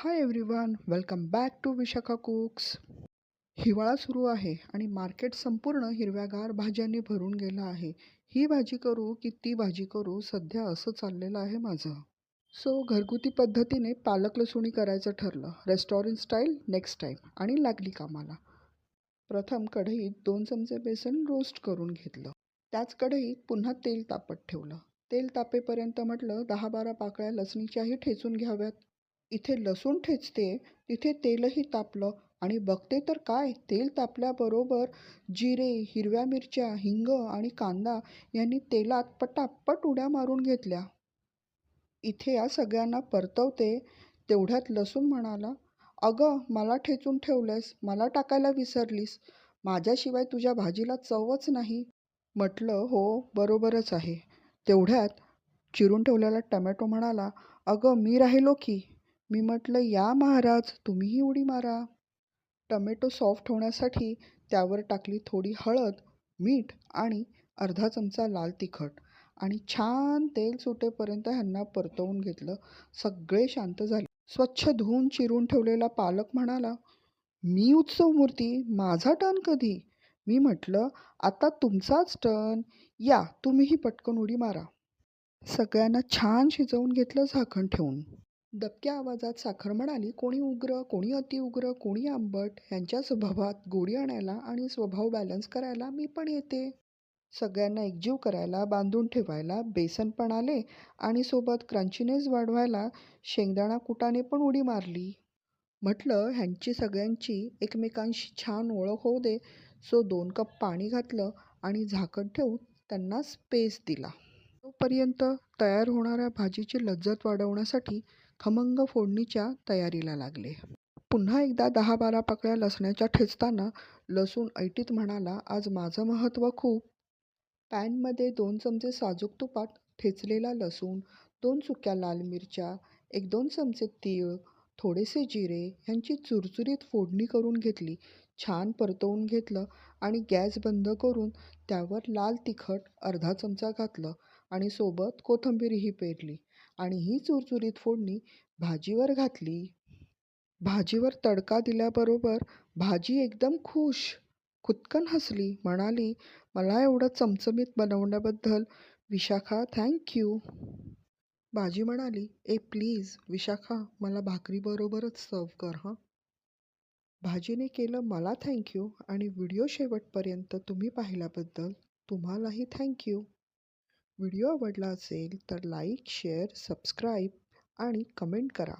High everyone, welcome back to Vishakha cooks. हिवाळा सुरू आहे आणि मार्केट संपूर्ण हिरव्यागार भाज्यांनी भरून गेलं आहे. ही भाजी करू की ती भाजी करू, सध्या असं चाललेलं आहे माझं. घरगुती पद्धतीने पालक लसुणी करायचं ठरलं. रेस्टॉरंट स्टाईल नेक्स्ट टाईम आणि लागली कामाला. प्रथम कढईत 2 चमचे बेसन रोस्ट करून घेतलं. त्याच कढईत पुन्हा तेल तापत ठेवलं. तेल तापेपर्यंत म्हटलं 10-12 पाकळ्या लसणीच्याही ठेचून घ्याव्यात. इथे लसूण ठेचते तिथे तेलही तापलं आणि बघते तर काय, तेल तापल्याबरोबर जिरे, हिरव्या मिरच्या, हिंग आणि कांदा यांनी तेलात पटापट उड्या मारून घेतल्या. इथे या सगळ्यांना परतवते तेवढ्यात लसूण म्हणाला, "अगं, मला ठेचून ठेवलंयस, मला टाकायला विसरलीस. माझ्याशिवाय तुझ्या भाजीला चवच नाही." म्हटलं, "हो, बरोबरच आहे." तेवढ्यात चिरून ठेवलेला टमॅटो म्हणाला, "अगं, मी राहिलो की." मी म्हटलं, "या महाराज, तुम्हीही उडी मारा." टमॅटो सॉफ्ट होण्यासाठी त्यावर टाकली थोडी हळद, मीठ आणि अर्धा चमचा लाल तिखट आणि छान तेल सुटेपर्यंत ह्यांना परतवून घेतलं. सगळे शांत झाले. स्वच्छ धुवून चिरून ठेवलेला पालक म्हणाला, "मी उत्सव मूर्ती, माझा टर्न कधी?" मी म्हटलं, "आता तुमचाच टर्न. या, तुम्हीही पटकन उडी मारा." सगळ्यांना छान शिजवून घेतलं झाकण ठेवून. दबक्या आवाजात साखर म्हणाली, "कोणी उग्र, कोणी अतिउग्र, कोणी आंबट. ह्यांच्या स्वभावात गोडी आणायला आणि स्वभाव बॅलन्स करायला मी पण येते." सगळ्यांना एकजीव करायला, बांधून ठेवायला बेसन पण आले आणि सोबत क्रंचीनेस वाढवायला शेंगदाणा कुटाने पण उडी मारली. म्हटलं, ह्यांची सगळ्यांची एकमेकांशी छान ओळख होऊ दे. 2 कप पाणी घातलं आणि झाकण ठेवून त्यांना स्पेस दिला. तोपर्यंत तयार होणाऱ्या भाजीची लज्जत वाढवण्यासाठी खमंग फोडणीच्या तयारीला लागले. पुन्हा एकदा 10-12 पाकळ्या लसणाच्या ठेचताना लसूण ऐटीत म्हणाला, "आज माझं महत्त्व खूप." पॅनमध्ये 2 चमचे साजूक तुपात ठेचलेला लसूण, 2 सुक्या लाल मिरच्या, 1-2 चमचे तीळ, थोडेसे जिरे ह्यांची चुरचुरीत फोडणी करून घेतली. छान परतवून घेतलं आणि गॅस बंद करून त्यावर लाल तिखट अर्धा चमचा घातलं आणि सोबत कोथिंबीरही पेरली आणि ही चुरचुरीत फोडणी भाजीवर घातली. भाजीवर तडका दिल्याबरोबर भाजी एकदम खुश, खुदकन हसली. म्हणाली, "मला एवढं चमचमीत बनवण्याबद्दल विशाखा थँक यू." भाजी म्हणाली, "ए प्लीज विशाखा, मला भाकरीबरोबरच सर्व्ह कर हं." भाजीने केलं मला थँक यू आणि व्हिडिओ शेवटपर्यंत तुम्ही पाहिल्याबद्दल तुम्हालाही थँक यू. व्हिडिओ आवडला असेल तर लाईक, शेअर, सबस्क्राईब आणि कमेंट करा.